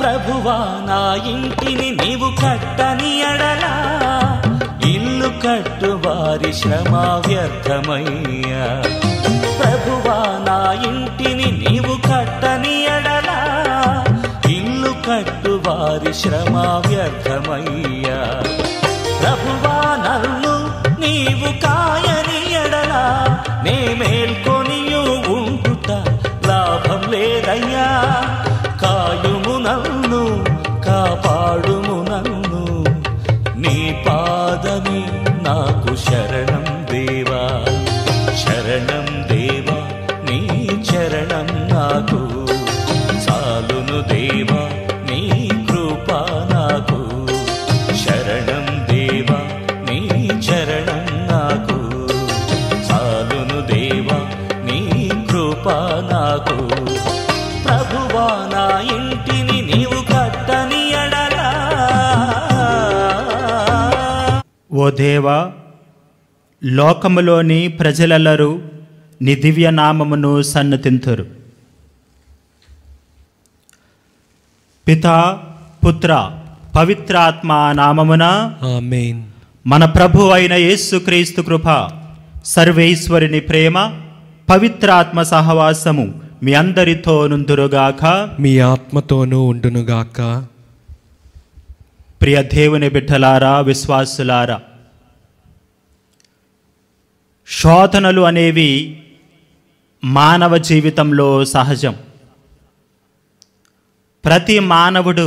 ప్రభువా నా ఇంటిని నీవు కట్టని ఎడలా ఇల్లు కట్టువారి శ్రమ వ్యర్థమయ్యా. ప్రభువా నా ఇంటిని నీవు కట్టని ఎడలా ఇల్లు కట్టువారి శ్రమ వ్యర్థమయ్యా. ప్రభువా నన్ను నీవు కాయని ఎడలా నే మేల్కొనియు ఉండుట లాభం లేదయ్యా. కాయుము నన్ను కాపాడుము నన్ను నీ పాదమే నాకు శరణం దేవా. శరణం దేవా నీ చరణం నాకు చాలును దేవా నీ కృప నాకు. శరణం దేవా నీ చరణం నాకు చాలును దేవా నీ కృప నాకు. ప్రభువా నా ఇంటిని నీవు కట్టని ఎడలా. ఓ దేవా, లోకములోని ప్రజలెల్లరూ నీ దివ్య నామమును సన్నతింతురు. పితా పుత్ర పవిత్రాత్మ నామమున ఆమేన్. మన ప్రభు అయిన యేసుక్రీస్తు కృప, సర్వేశ్వరుని ప్రేమ, పవిత్రాత్మ సహవాసము మీ అందరితో నుందురుగాక. మీ ఆత్మతోనూ ఉండునుగాక. ప్రియ దేవుని బిడ్డలారా, విశ్వాసులారా, శోధనలు అనేవి మానవ జీవితంలో సహజం. ప్రతి మానవుడు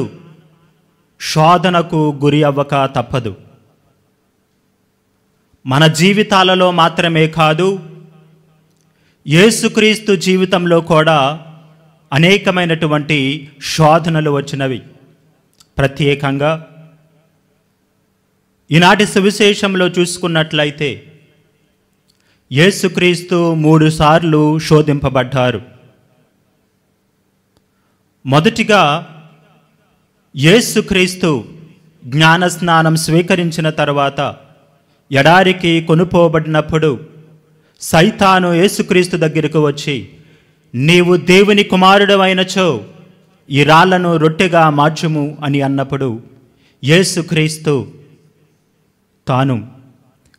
శోధనకు గురి అవ్వక తప్పదు. మన జీవితాలలో మాత్రమే కాదు, యేసుక్రీస్తు జీవితంలో కూడా అనేకమైనటువంటి శోధనలు వచ్చినవి. ప్రత్యేకంగా ఈనాటి సువిశేషంలో చూసుకున్నట్లయితే యేసుక్రీస్తు 3 సార్లు శోధింపబడ్డారు. మొదటిగా యేసుక్రీస్తు జ్ఞానస్నానం స్వీకరించిన తర్వాత ఎడారికి కొనుపోబడినప్పుడు సైతాను యేసుక్రీస్తు దగ్గరకు వచ్చి, నీవు దేవుని కుమారుడు అయినచో ఈ రాళ్లను రొట్టెగా మార్చుము అని అన్నప్పుడు యేసుక్రీస్తు తాను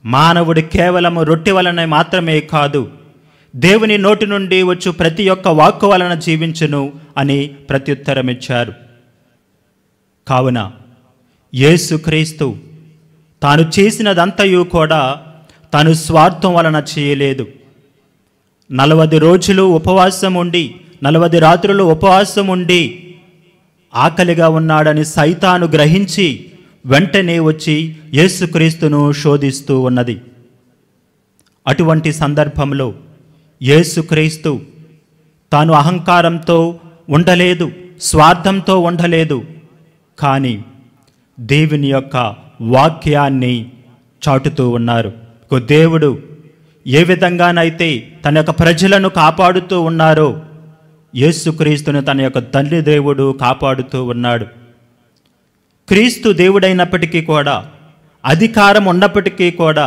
మానవుడు కేవలము రొట్టె వలన మాత్రమే కాదు, దేవుని నోటి నుండి వచ్చు ప్రతి ఒక్క వాక్కు వలన జీవించును అని ప్రత్యుత్తరమిచ్చారు. కావున యేసుక్రీస్తు తాను చేసినదంతయు కూడా తాను స్వార్థం వలన చేయలేదు. 40 రోజులు ఉపవాసం ఉండి 40 రాత్రులు ఉపవాసం ఉండి ఆకలిగా ఉన్నాడని సైతాను గ్రహించి వెంటనే వచ్చి యేసుక్రీస్తును శోధిస్తూ ఉన్నది. అటువంటి సందర్భంలో యేసుక్రీస్తు తాను అహంకారంతో ఉండలేదు, స్వార్థంతో ఉండలేదు, కానీ దేవుని యొక్క వాక్యాన్ని చాటుతూ ఉన్నారు. దేవుడు ఏ విధంగానైతే తన యొక్క ప్రజలను కాపాడుతూ ఉన్నారో యేసుక్రీస్తును తన యొక్క తండ్రి దేవుడు కాపాడుతూ ఉన్నాడు. క్రీస్తు దేవుడైనప్పటికీ కూడా, అధికారం ఉన్నప్పటికీ కూడా,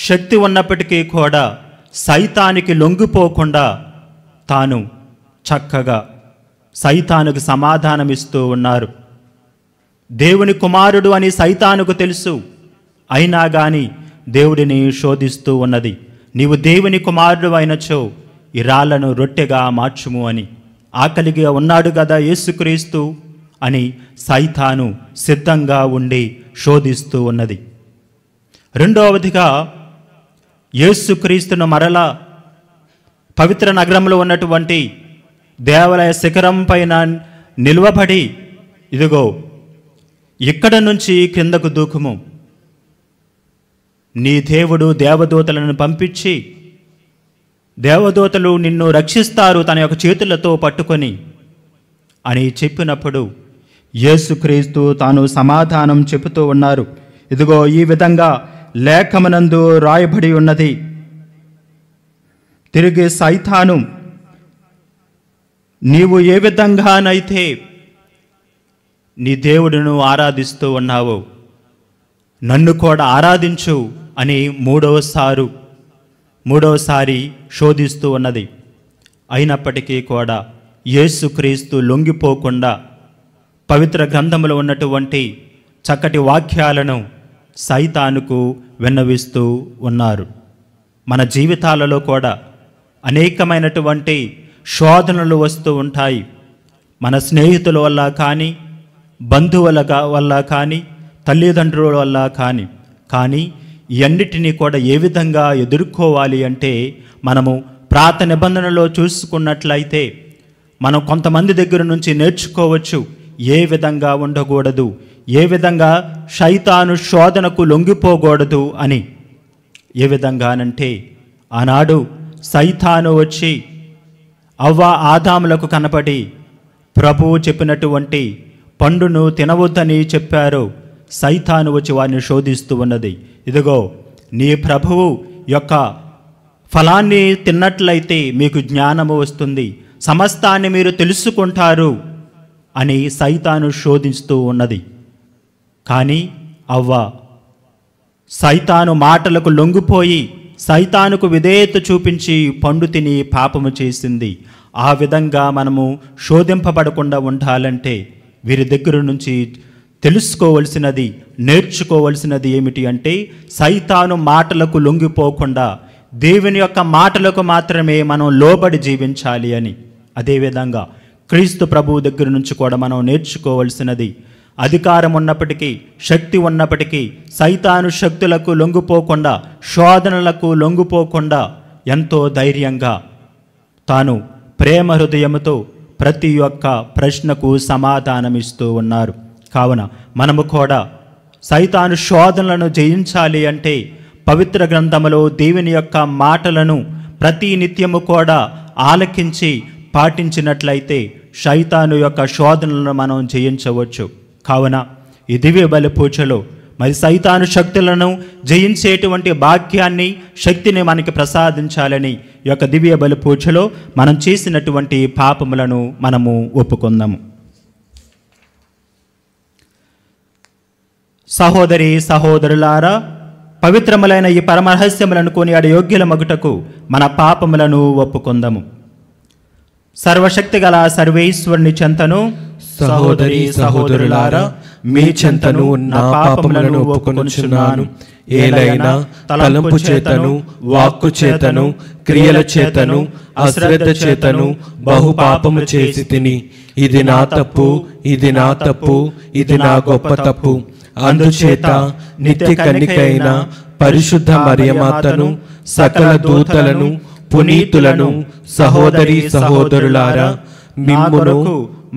శక్తి ఉన్నప్పటికీ కూడా సైతానికి లొంగిపోకుండా తాను చక్కగా సైతానుకు సమాధానమిస్తూ ఉన్నారు. దేవుని కుమారుడు అని సైతానుకు తెలుసు. అయినా గాని దేవుడిని శోధిస్తూ ఉన్నది. నీవు దేవుని కుమారుడు అయినచో ఈ రాళ్లను రొట్టెగా మార్చుము అని. ఆకలిగా ఉన్నాడు కదా యేసుక్రీస్తు అని సైతాను సిద్ధంగా ఉండి శోధిస్తూ ఉన్నది. రెండవదిగా యేసుక్రీస్తును మరలా పవిత్ర నగరంలో ఉన్నటువంటి దేవాలయ శిఖరం పైన నిలువబడి, ఇదిగో ఇక్కడ నుంచి క్రిందకు దూకుము, నీ దేవుడు దేవదూతలను పంపించి దేవదూతలు నిన్ను రక్షిస్తారు తన యొక్క చేతులతో పట్టుకొని అని చెప్పినప్పుడు యేసుక్రీస్తు తాను సమాధానం చెబుతూ ఉన్నారు. ఇదిగో ఈ విధంగా లేఖమునందు రాయబడి ఉన్నది. తిరిగి సైతాను, నీవు ఏ విధంగానైతే నీ దేవుడును ఆరాధిస్తూ ఉన్నావో నన్ను కూడా ఆరాధించు అని మూడవసారి శోధిస్తూ ఉన్నది. అయినప్పటికీ కూడా యేసుక్రీస్తు లొంగిపోకుండా పవిత్ర గ్రంథములో ఉన్నటువంటి చక్కటి వాక్యాలను సైతానుకు విన్నవిస్తూ ఉన్నారు. మన జీవితాలలో కూడా అనేకమైనటువంటి శోధనలు వస్తూ ఉంటాయి. మన స్నేహితుల వల్ల కానీ, బంధువుల వల్ల కానీ, తల్లిదండ్రుల వల్ల కానీ ఇవన్నిటినీ కూడా ఏ విధంగా ఎదుర్కోవాలి అంటే, మనము ప్రాత నిబంధనలో చూసుకున్నట్లయితే మనం కొంతమంది దగ్గర నుంచి నేర్చుకోవచ్చు ఏ విధంగా ఉండకూడదు, ఏ విధంగా శైతాను శోధనకు లొంగిపోకూడదు అని. ఏ విధంగానంటే, ఆనాడు సైతాను వచ్చి అవ్వ ఆదాములకు కనపడి ప్రభువు చెప్పినటువంటి పండును తినవద్దని చెప్పారు. సైతాను వచ్చి వారిని శోధిస్తూ ఉన్నది. ఇదిగో నీ ప్రభువు యొక్క ఫలాన్ని తిన్నట్లయితే మీకు జ్ఞానము వస్తుంది, సమస్తాన్ని మీరు తెలుసుకుంటారు అని సైతాను శోధిస్తూ ఉన్నది. కానీ అవ్వ సైతాను మాటలకు లొంగిపోయి సైతానుకు విధేయత చూపించి పండు తిని పాపము చేసింది. ఆ విధంగా మనము శోధింపబడకుండా ఉండాలంటే వీరి దగ్గర నుంచి తెలుసుకోవలసినది, నేర్చుకోవలసినది ఏమిటి అంటే, సైతాను మాటలకు లొంగిపోకుండా దేవుని యొక్క మాటలకు మాత్రమే మనం లోబడి జీవించాలి అని. అదేవిధంగా క్రీస్తు ప్రభువు దగ్గర నుంచి కూడా మనం నేర్చుకోవలసినది, అధికారం ఉన్నప్పటికీ, శక్తి ఉన్నప్పటికీ సైతాను శక్తులకు లొంగిపోకుండా, శోధనలకు లొంగిపోకుండా ఎంతో ధైర్యంగా తాను ప్రేమ హృదయముతో ప్రతి ఒక్క ప్రశ్నకు సమాధానమిస్తూ ఉన్నారు. కావున మనము కూడా సైతాను శోధనలను జయించాలి అంటే పవిత్ర గ్రంథములో దేవుని యొక్క మాటలను ప్రతి నిత్యము కూడా ఆలకించి పాటించినట్లయితే సైతాను యొక్క శోధనలను మనం జయించవచ్చు. కావున ఈ దివ్య బలి పూజలో మరి సైతాను శక్తులను జయించేటువంటి భాగ్యాన్ని, శక్తిని మనకి ప్రసాదించాలని ఈ యొక్క దివ్య బలి పూజలో మనం చేసినటువంటి పాపములను మనము ఒప్పుకుందాము. సహోదరి సహోదరులారా, పవిత్రములైన ఈ పరమరహస్యములను కొనియాడే యోగ్యుల మగుటకు మన పాపములను ఒప్పుకుందాము. సర్వశక్తి గల సర్వేశ్వరుని చెంతను, సహోదరి సహోదరులారా, మీ చెంతను నా పాపములను ఒప్పుకొనుచున్నాను. ఏలైనా తలంపు చేతను, వాక్కు చేతను, క్రియల చేతను, అశ్రద్ధ చేతను బహు పాపము చేసి తిని. ఇది నా తప్పు, ఇది నా తప్పు, ఇది నా గొప్ప తప్పు. అందుచేత నిత్య కన్నికైన పరిశుద్ధ మరియమాతను, సకల దూతలను, పునీతులను, సహోదరి సహోదరులారా, మిమ్మును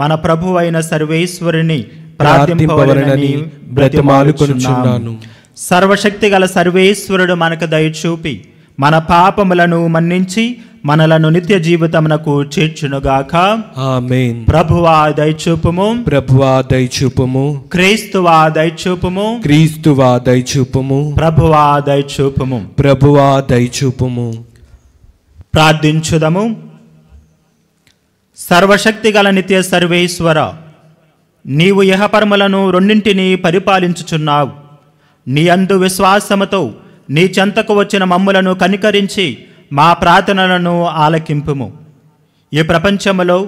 మన ప్రభు అయిన సర్వేశ్వరుని ప్రార్థింపవలనని బ్రతిమాలుకొనుచున్నాను. సర్వశక్తి గల సర్వేశ్వరుడు మనకు దయచూపి మన పాపములను మన్నించి మనలను నిత్య జీవితమునకు చేర్చునుగాక. ఆమేన్. ప్రభువా దయచూపుము, ప్రభువా దయచూపుము, క్రీస్తువా దయచూపుము, క్రీస్తువా దయచూపుము, ప్రభువా దయచూపుము. ప్రభువా దయచూపుము. ప్రార్థించుదము. సర్వశక్తి గల నిత్య సర్వేశ్వర, నీవు ఇహపరములను రెండింటినీ పరిపాలించుచున్నావు. నీ అందు విశ్వాసముతో నీ చెంతకు వచ్చిన మమ్ములను కనికరించి మా ప్రార్థనలను ఆలకింపుము. ఈ ప్రపంచములో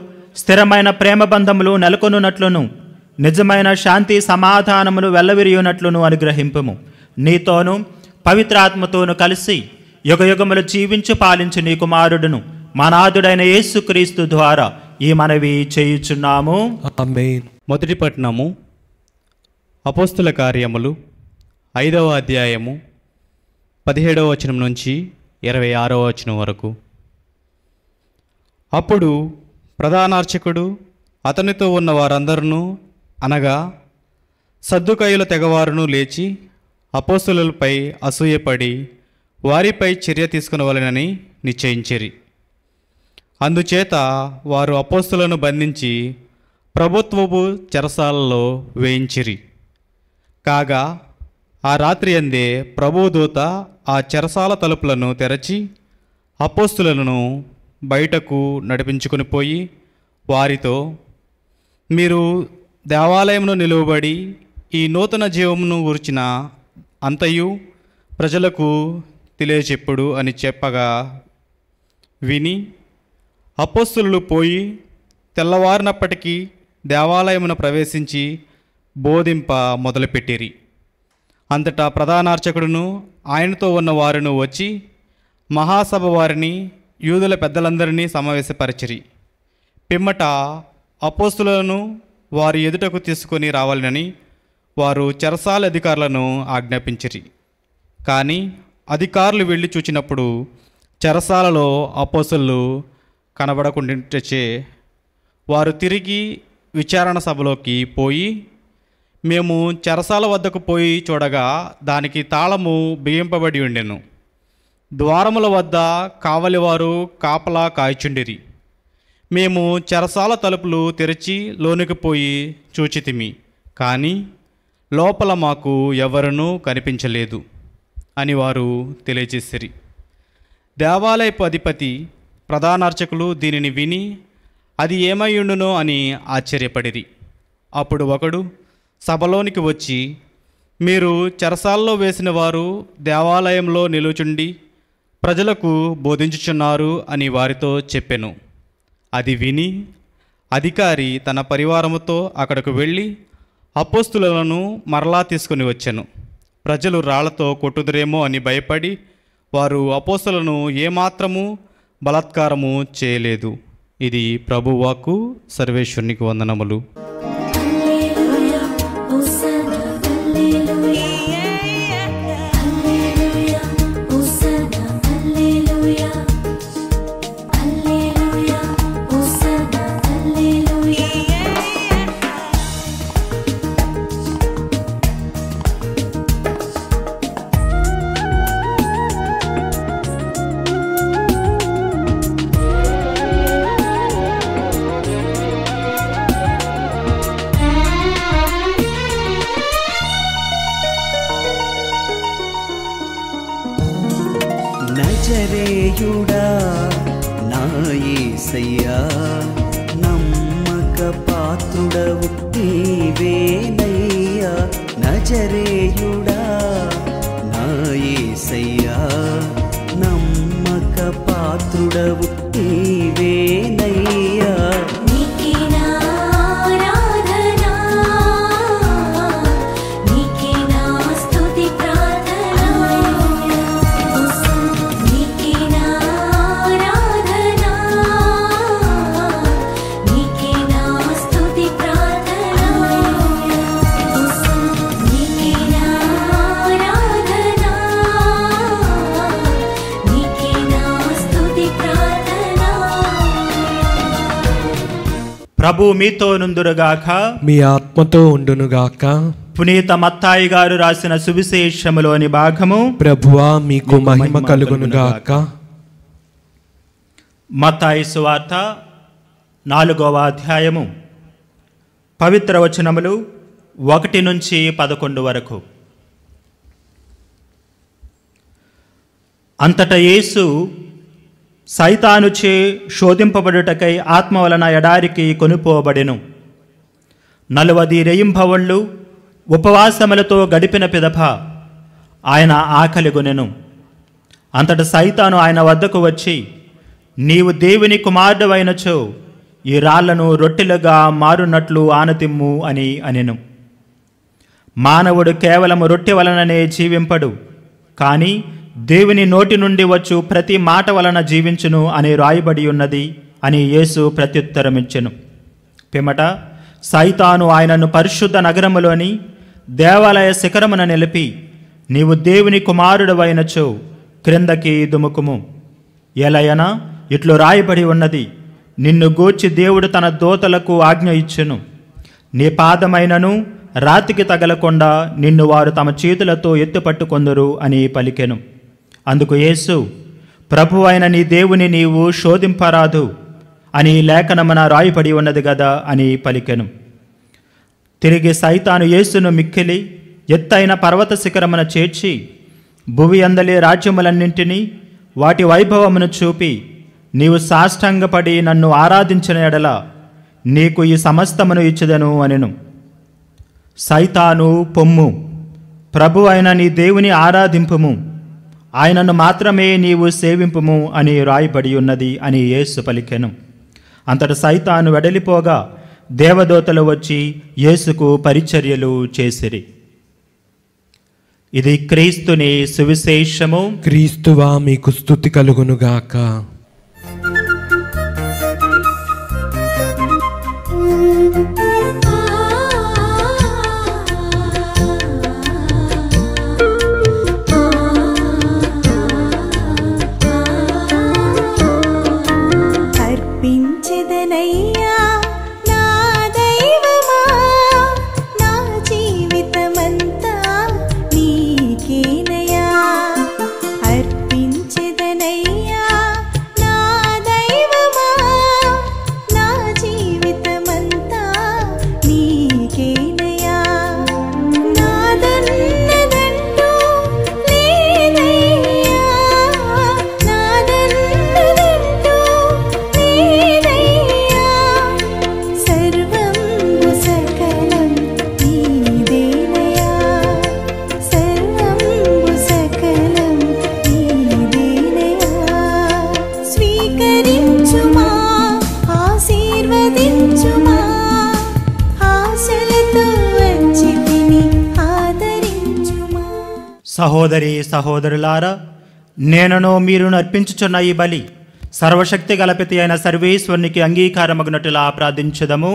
స్థిరమైన ప్రేమ బంధములు నెలకొనున్నట్లును నిజమైన శాంతి సమాధానములు వెల్లవిరియునట్లును అనుగ్రహింపుము. నీతోనూ పవిత్రాత్మతోనూ కలిసి యుగయుగములు జీవించి పాలించు నీ కుమారుడును మా నాథుడైన యేసుక్రీస్తు ద్వారా ఈ మనవి చేయుచున్నాము. ఆమేన్. మొదటి పట్టణము అపోస్తుల కార్యములు 5వ అధ్యాయము 17వ వచనం నుంచి 26వ వచనం వరకు. అప్పుడు ప్రధానార్చకుడు అతనితో ఉన్న వారందరూ అనగా సద్దుకయ్యుల తెగవారును లేచి అపోస్తులపై అసూయపడి వారిపై చర్య తీసుకునవలెనని నిశ్చయించిరి. అందుచేత వారు అపోస్తులను బంధించి ప్రభుత్వపు చెరసాలలో వేయించిరి. కాగా ఆ రాత్రి అందే ప్రభుదూత ఆ చెరసాల తలుపులను తెరచి అపోస్తులను బయటకు నడిపించుకొని పోయి వారితో, మీరు దేవాలయమును నిలువబడి ఈ నూతన జీవమును గుర్చిన అంతయు ప్రజలకు తెలియచెప్పుడు అని చెప్పగా విని అపోస్తులు పోయి తెల్లవారినప్పటికీ దేవాలయమును ప్రవేశించి బోధింప మొదలుపెట్టిరి. అంతటా ప్రధానార్చకుడును ఆయనతో ఉన్న వారును వచ్చి మహాసభ వారిని యూదుల పెద్దలందరినీ సమావేశపరిచిరి. పిమ్మట అపోస్తులను వారి ఎదుటకు తీసుకొని రావాలని వారు చెరసాల అధికారులను ఆజ్ఞాపించిరి. కానీ అధికారులు వెళ్ళి చూచినప్పుడు చెరసాలలో అపోస్తులు కనబడకుండాచే వారు తిరిగి విచారణ సభలోకి పోయి, మేము చెరసాల వద్దకు పోయి చూడగా దానికి తాళము బిగింపబడి ఉండెను. ద్వారముల వద్ద కావలివారు కాపలా కాయచుండిరి. మేము చెరసాల తలుపులు తెరిచి లోనికి పోయి చూచితిమి, కానీ లోపల మాకు ఎవరునూ కనిపించలేదు అని వారు తెలియజేసిరి. దేవాలయపు అధిపతి ప్రధానార్చకులు దీనిని విని అది ఏమయ్యుండునో అని ఆశ్చర్యపడిరి. అప్పుడు ఒకడు సభలోనికి వచ్చి, మీరు చెరసాల్లో వేసిన వారు దేవాలయంలో నిలుచుండి ప్రజలకు బోధించుచున్నారు అని వారితో చెప్పెను. అది విని అధికారి తన పరివారముతో అక్కడకు వెళ్ళి అపోస్తులను మరలా తీసుకుని వచ్చెను. ప్రజలు రాళ్లతో కొట్టుదురేమో అని భయపడి వారు అపోస్తులను ఏమాత్రము బలాత్కారము చేయలేదు. ఇది ప్రభువాక్కు. సర్వేశ్వరునికి వందనములు. నజరేయుడా నా యేసయ్యా, నమ్మక పాత్రుడవు నీవేనయ్యా. నజరేయుడా నా యేసయ్యా, నమ్మక పాత్రుడవు నీవేనయ్యా. ప్రభు మీతో నుందురుగాక, మీ ఆత్మతో ఉండునుగాక. పునీత మత్తాయి గారు రాసిన సువిశేషములోని భాగము. ప్రభువా మీకు మహిమ కలుగునుగాక. మత్తాయి సువార్త 4వ అధ్యాయము పవిత్ర వచనములు 1 నుంచి 11 వరకు. అంతటా యేసు సైతానుచే శోధింపబడుటకై ఆత్మ వలన ఎడారికి కొనుపోబడెను. 40 రెయింభవళ్ళు ఉపవాసములతో గడిపిన పిదప ఆయన ఆకలిగొనెను. అంతట సైతాను ఆయన వద్దకు వచ్చి, నీవు దేవుని కుమారుడవైనచో ఈ రాళ్లను రొట్టెలుగా మారునట్లు ఆనతిమ్ము అని అనెను. మానవుడు కేవలము రొట్టె వలననే జీవింపడు, కానీ దేవుని నోటి నుండి వచ్చు ప్రతి మాట వలన జీవించును అని రాయబడి ఉన్నది అని యేసు ప్రత్యుత్తరమిచ్చెను. పిమ్మట సైతాను ఆయనను పరిశుద్ధ నగరములోని దేవాలయ శిఖరమున నిలిపి, నీవు దేవుని కుమారుడవైనచో క్రిందకి దుముకుము, ఎలయనా ఇట్లు రాయబడి ఉన్నది, నిన్ను గూర్చి దేవుడు తన దూతలకు ఆజ్ఞ ఇచ్చెను, నీ పాదమైనను రాతికి తగలకుండా నిన్ను వారు తమ చేతులతో ఎత్తుపట్టుకొందురు అని పలికెను. అందుకు యేసు, ప్రభు అయిన నీ దేవుని నీవు శోధింపరాదు అని లేఖనమున రాయబడి ఉన్నది గదా అని పలికెను. తిరిగి సైతాను యేసును మిక్కిలి ఎత్తైన పర్వత శిఖరమున చేర్చి భువి అందలి రాజ్యములన్నింటినీ వాటి వైభవమును చూపి, నీవు సాష్టాంగపడి నన్ను ఆరాధించిన ఎడల నీకు ఈ సమస్తమును ఇచ్చెదను అనెను. సైతాను పొమ్ము, ప్రభు అయిన నీ దేవుని ఆరాధింపుము, ఆయనను మాత్రమే నీవు సేవింపుము అని రాయబడి ఉన్నది అని యేసు పలికెను. అంతట సైతాను వెడలిపోగా దేవదూతలు వచ్చి యేసుకు పరిచర్యలు చేసిరి. ఇది క్రీస్తుని సువిశేషము. క్రీస్తువా మీకు స్తుతి కలుగునుగాక. అర్పించెదనయ్యా నా దైవమా, నా జీవితమంతా నీకేనయ్యా. అర్పించెదనయ్యా నా దైవమా, నా జీవితమంతా నీకేనయ్యా. నాదన్నదంటూ లేదయ్యా, నాదన్నదంటూ లేదయ్యా. సర్వంబు సకలం నీదేనయ్యా, సర్వంబు సకలం నీదేనయ్యా. స్వీకరించుమా, ఆశీర్వదించుమా, ఆశలతో వచ్చితిని ఆదరించుమా. సహోదరి సహోదరులారా, నేనను మీరును అర్పించుచున్న ఈ బలి సర్వశక్తి గలపతి అయిన సర్వేశ్వరునికి అంగీకారమగునట్టులా ప్రార్థించుదము.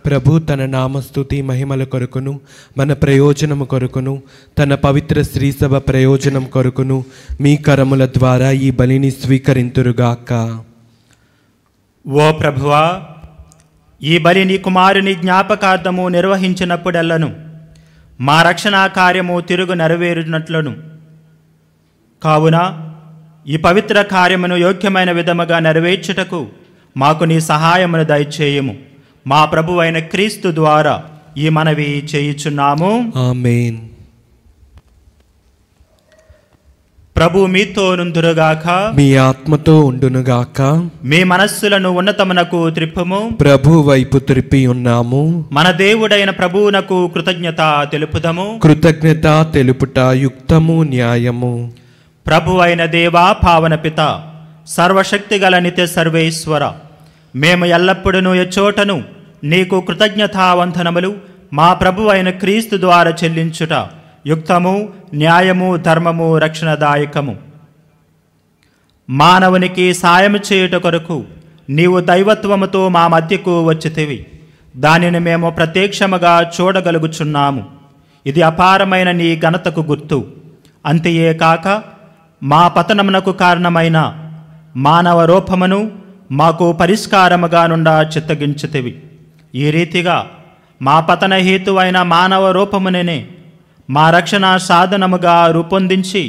ప్రభు తన నామస్తుతి మహిమల కొరకును మన ప్రయోజనము కొరకును తన పవిత్ర శ్రీసభ ప్రయోజనం కొరకును మీ కరముల ద్వారా ఈ బలిని స్వీకరింతురుగాక. ఓ ప్రభువా, ఈ బలి నీ కుమారుని జ్ఞాపకార్థము నిర్వహించినప్పుడెల్లను మా రక్షణా కార్యము తిరుగు నెరవేరునట్లును, కావున ఈ పవిత్ర కార్యమును యోగ్యమైన విధముగా నెరవేర్చుటకు మాకు నీ సహాయమును దయచేయము. మా ప్రభువైన క్రీస్తు ద్వారా ఈ మనవి చేయుచున్నాము. ఆమేన్. ప్రభు మీతో నుందురుగాక, మీ ఆత్మతో ఉండునుగాక. మీ మనస్సులను ఉన్నతమునకు త్రిప్పుము. ప్రభు వైపు త్రిప్పి ఉన్నాము. మన దేవుడైన ప్రభువునకు కృతజ్ఞత తెలుపుదము. కృతజ్ఞత తెలుపుట యుక్తము న్యాయము. ప్రభు అయిన దేవా, పావన పిత, సర్వశక్తి గల నిత్య సర్వేశ్వర, మేము ఎల్లప్పుడూ ఎచ్చోటను నీకు కృతజ్ఞతావందనములు మా ప్రభు అయిన క్రీస్తు ద్వారా చెల్లించుట యుక్తము, న్యాయము, ధర్మము, రక్షణదాయకము. మానవునికి సాయము చేయుట కొరకు నీవు దైవత్వముతో మా మధ్యకు వచ్చితివి. దానిని మేము ప్రత్యక్షముగా చూడగలుగుచున్నాము. ఇది అపారమైన నీ ఘనతకు గుర్తు. అంతయే కాక మా పతనమునకు కారణమైన మానవ రూపమును మాకు పరిష్కారముగా నుండా చిత్తగించితివి. ఈ రీతిగా మా పతన హేతువైన మానవ రూపమునే మా రక్షణ సాధనముగా రూపొందించి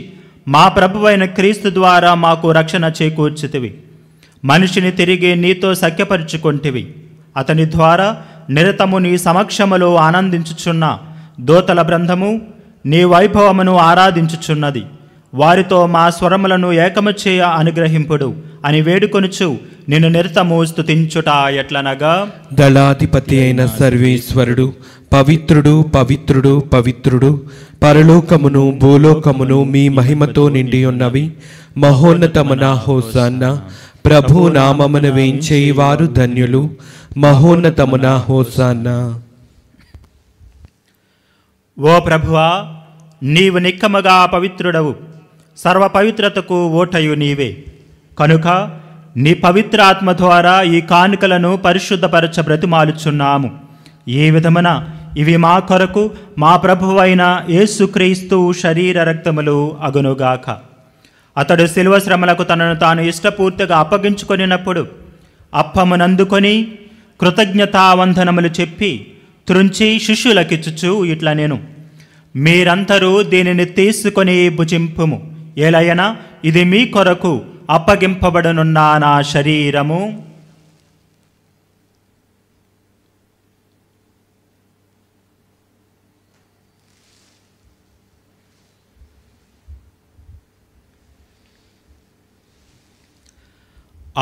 మా ప్రభువైన క్రీస్తు ద్వారా మాకు రక్షణ చేకూర్చితివి. మనిషిని తిరిగి నీతో సఖ్యపరుచుకొంటివి. అతని ద్వారా నిరతము నీ సమక్షములో ఆనందించుచున్న దూతల బృందము నీ వైభవమును ఆరాధించుచున్నది. వారితో మా స్వరములను ఏకము చేయ అనుగ్రహింపుడు అని వేడుకొనుచు నిన్ను నిరతము స్తుతించుట ఎట్లనగా, దళాధిపతి అయిన సర్వేశ్వరుడు పవిత్రుడు పవిత్రుడు పవిత్రుడు, పరలోకమును భూలోకమును మీ మహిమతో నిండి ఉన్నవి. మహోన్నతమున హోసన్న. ప్రభు నామమున వేంచేయువారు ధన్యులు. మహోన్నతమున హోసాన్నా. ఓ ప్రభువా, నీవు నిక్కముగా పవిత్రుడవు, సర్వ పవిత్రతకు ఓటయు నీవే. కనుక నీ పవిత్ర ఆత్మ ద్వారా ఈ కానుకలను పరిశుద్ధపరచ బ్రతిమాలుచున్నాము. ఈ విధమున ఇవి మా కొరకు మా ప్రభువైన యేసుక్రీస్తు శరీర రక్తములు అగునుగాక. అతడు శిలువ శ్రమలకు తనను తాను ఇష్టపూర్తిగా అప్పగించుకొనినప్పుడు అప్పమునందుకొని కృతజ్ఞతావందనములు చెప్పి త్రుంచి శిష్యులకిచ్చుచు ఇట్లా నేను, మీరందరూ దీనిని తీసుకొని భుజింపుము. ఏలయనా ఇది మీ కొరకు అప్పగింపబడనున్న నా శరీరము.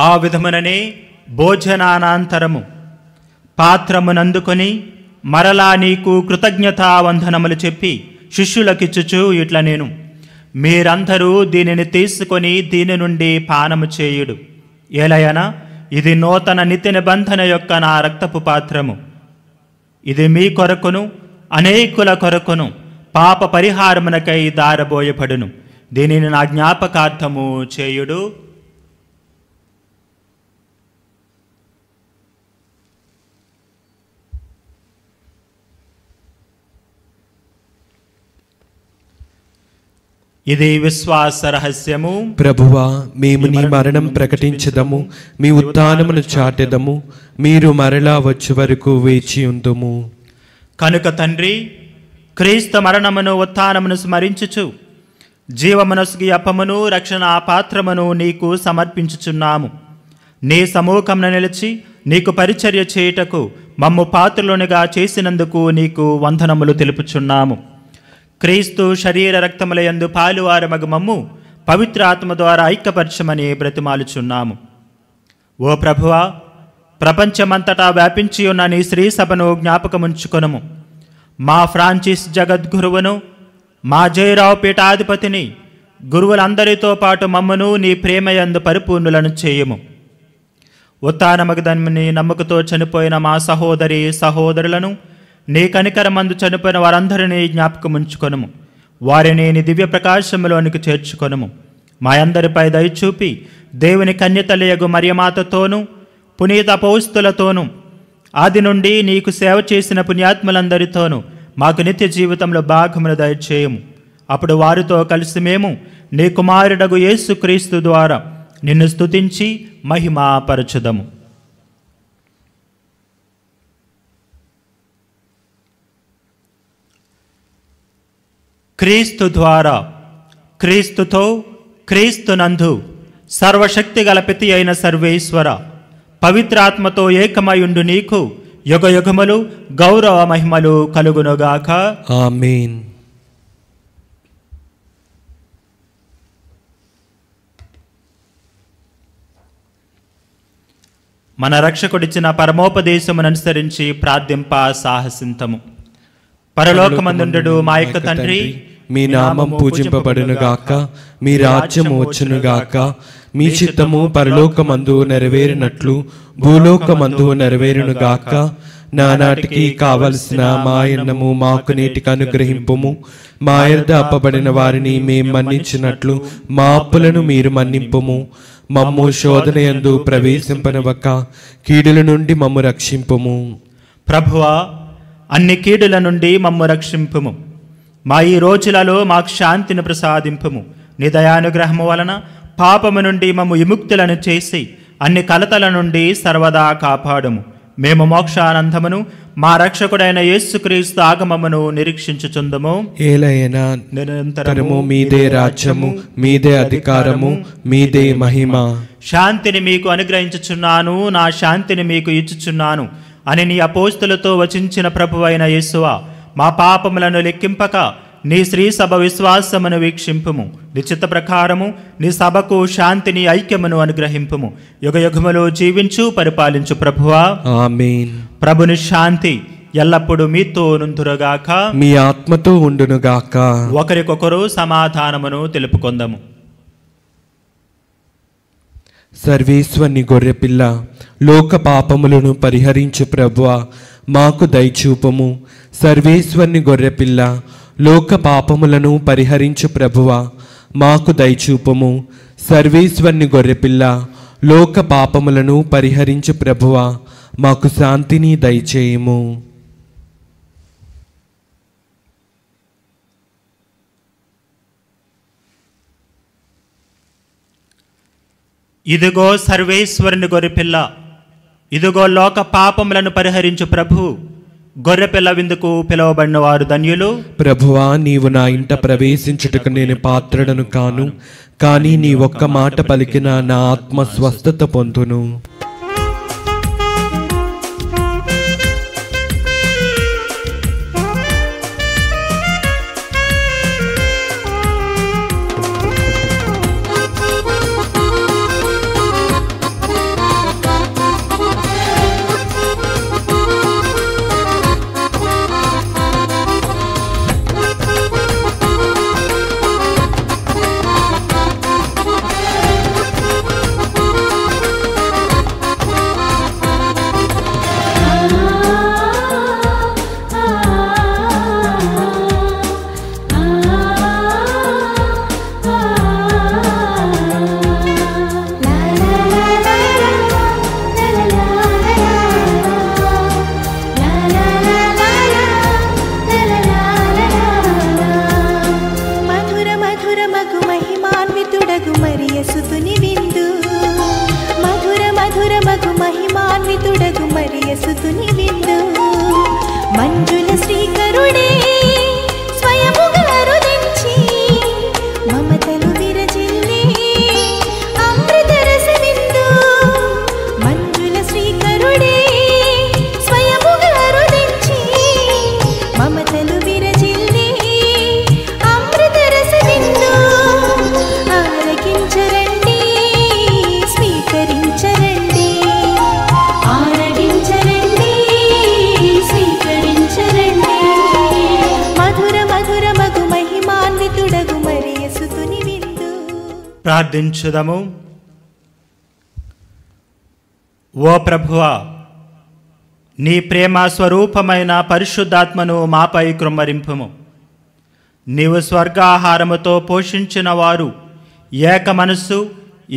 ఆ విధముననే భోజనానంతరము పాత్రమునందుకొని మరలా నీకు కృతజ్ఞతావందనములు చెప్పి శిష్యులకిచ్చుచు ఇట్లా నేను, మీరందరూ దీనిని తీసుకొని దీని నుండి పానము చేయుడు. ఏలయనా ఇది నూతన నిత్య నిబంధన యొక్క నా రక్తపు పాత్రము. ఇది మీ కొరకును అనేకుల కొరకును పాప పరిహారమునకై దారబోయబడును. దీనిని నా జ్ఞాపకార్థము చేయుడు. ఇది విశ్వాస రహస్యము. ప్రభువా, మేము నీ మరణం ప్రకటించదము, మీ ఉత్థానమును చాటెదము, మీరు మరలా వచ్చే వరకు వేచి ఉందుము. కనుక తండ్రి, క్రీస్తు మరణమును ఉత్థానమును స్మరించుచు జీవమునసుగి అప్పమును రక్షణ పాత్రమును నీకు సమర్పించుచున్నాము. నీ సముఖమున నిలిచి నీకు పరిచర్య చేయుటకు మమ్ము పాత్రలోనిగా చేసినందుకు నీకు వందనములు తెలుపుచున్నాము. క్రీస్తు శరీర రక్తముల యందు పాలువారమగు మమ్ము పవిత్ర ఆత్మ ద్వారా ఐక్యపరచమని బ్రతిమాలుచున్నాము. ఓ ప్రభువా, ప్రపంచమంతటా వ్యాపించి ఉన్న నీ శ్రీ సభను జ్ఞాపకముంచుకొనుము. మా ఫ్రాన్సిస్ జగద్గురువును, మా జయరావు పీఠాధిపతిని, గురువులందరితో పాటు మమ్మను నీ ప్రేమయందు పరిపూర్ణులను చేయము. ఉత్థానమగదన్ని నమ్మకతో చనిపోయిన మా సహోదరి సహోదరులను, నీ కనికరమందు చనిపోయిన వారందరినీ జ్ఞాపకముంచుకొనుము. వారిని నీ దివ్య ప్రకాశములోనికి చేర్చుకొనుము. మా అందరిపై దయచూపి దేవుని కన్యతలయగు మరియమాతతోనూ పునీత అపోస్తులతోనూ ఆది నుండి నీకు సేవ చేసిన పుణ్యాత్ములందరితోనూ మాకు నిత్య జీవితంలో భాగమును దయచేయము. అప్పుడు వారితో కలిసి మేము నీ కుమారుడగు యేసుక్రీస్తు ద్వారా నిన్ను స్తుతించి మహిమపరచుదము. క్రీస్తు ద్వారా, క్రీస్తుతో, క్రీస్తునందు సర్వశక్తి గల పితి అయిన సర్వేశ్వర, పవిత్రాత్మతో ఏకమయుండు నీకు యుగయుగములు గౌరవ మహిమలు కలుగునుగాక. ఆమేన్. మన రక్షకుడిచ్చిన పరమోపదేశమును అనుసరించి ప్రార్థింప సాహసింతము. పరలోకమందుండు మా యొక్క తండ్రి, మీ నామం పూజింపబడునుగాక, మీ రాజ్యము వచ్చునుగాక, మీ చిత్తము పరలోకమందు నెరవేరినట్లు భూలోకమందు నెరవేరునుగాక. నానాటికి కావలసిన మా అన్నము మాకు నేటికి అనుగ్రహింపుము. మా యొద్ద అప్పబడిన వారిని మేం మన్నించినట్లు మా అప్పులను మీరు మన్నింపుము. మమ్ము శోధనయందు ప్రవేశింపనివ్వక కీడుల నుండి మమ్ము రక్షింపుము. ప్రభువా, అన్ని కీడుల నుండి మమ్ము రక్షింపుము. మా ఈ రోజులలో మాకు శాంతిని ప్రసాదింపుము. నీ దయానుగ్రహము వలన పాపము నుండి మమ్ము విముక్తులను చేసి అన్ని కలతల నుండి సర్వదా కాపాడుము. మేము మోక్షానందమును మా రక్షకుడైన యేసుక్రీస్తు ఆగమమును నిరీక్షించుచుందము. ఏలైనా నిరంతరము మీదే రాజ్యము, మీదే అధికారము, మీదే మహిమ. శాంతిని మీకు అనుగ్రహించుచున్నాను, నా శాంతిని మీకు ఇచ్చుచున్నాను అని నీ అపోస్తులతో వచించిన ప్రభువైన యేసువా, మా పాపములను లెక్కింపక నీ శ్రీ సభ విశ్వాసమును వీక్షింపుము. నిశ్చిత ప్రకారము నీ సభకు శాంతిని ఐక్యమును అనుగ్రహింపుము. యుగయుగములో జీవించు పరిపాలించు ప్రభువా. ఆమేన్. ప్రభుని శాంతి ఎల్లప్పుడూ మీతో నుందురుగాక, మీ ఆత్మతో ఉండునుగాక. ఒకరికొకరు సమాధానమును తెలుపుకొందము. సర్వేశ్వరుని గొర్రెపిల్ల, లోక పాపములను పరిహరించు ప్రభువా మాకు దయచూపము. సర్వేశ్వరుని గొర్రెపిల్ల, లోక పాపములను పరిహరించు ప్రభువా మాకు దయచూపము. సర్వేశ్వరుని గొర్రెపిల్ల, లోక పాపములను పరిహరించు ప్రభువా మాకు శాంతిని దయచేయము. ఇదిగో సర్వేశ్వరుని గొర్రెపిల్ల, ఇదిగో లోక పాపములను పరిహరించు ప్రభు. గొర్రెపిల్ల విందుకు పిలువబడిన వారు ధన్యులు. ప్రభువా, నీవు నా ఇంట ప్రవేశించుటకు నేను పాత్రుడను కాను, కానీ నీ ఒక్క మాట పలికిన నా ఆత్మ స్వస్థత పొందును. ప్రార్థించుదము. ఓ ప్రభువా, నీ ప్రేమ స్వరూపమైన పరిశుద్ధాత్మను మాపై కృమ్మరింపుము. నీవు స్వర్గాహారముతో పోషించిన వారు ఏక మనస్సు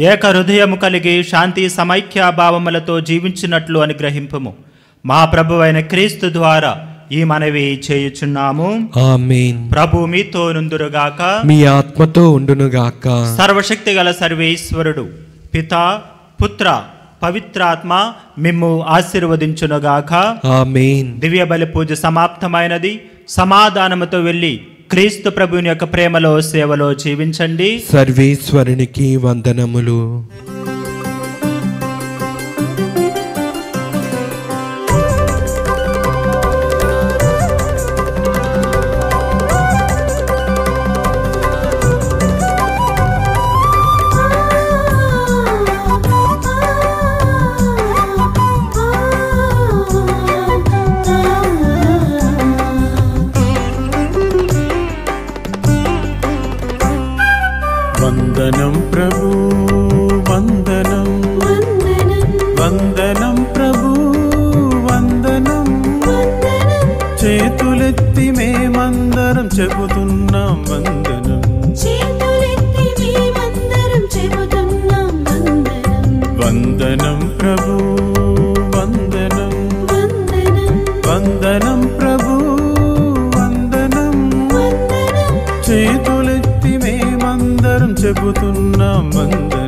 ఏక హృదయము కలిగి శాంతి సమైక్యాభావములతో జీవించినట్లు అనుగ్రహింపుము. మా ప్రభువైన క్రీస్తు ద్వారా ఈ మనవి చేయుచున్నాము. ఆమేన్. ప్రభు మీతో నుందురుగాక, మీ ఆత్మతో ఉండునుగాక. సర్వశక్తి గల సర్వేశ్వరుడు పితా పుత్ర పవిత్రాత్మ మిమ్ము ఆశీర్వదించునుగాక. ఆమేన్. దివ్య బలి పూజ సమాప్తమైనది. సమాధానముతో వెళ్ళి క్రీస్తు ప్రభుని యొక్క ప్రేమలో సేవలో జీవించండి. సర్వేశ్వరునికి వందనములు. వందనం ప్రభు వందనం, వందనం ప్రభు వందనం. చేతులెత్తి మేమందరం చెబుతున్నాం వందనం, వందనం ప్రభు వందనం, వందనం ప్రభు వందనం. చేతులెత్తి మేమందరం చెబుతున్నాం వందనం.